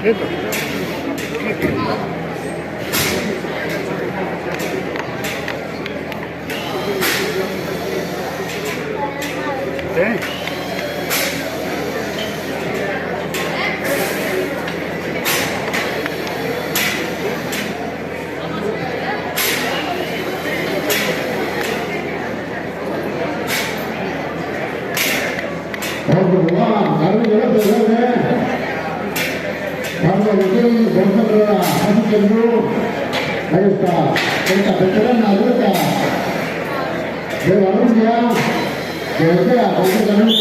Esto. Sí. Ahí está, esta veterana atleta de Valencia, que desea completamente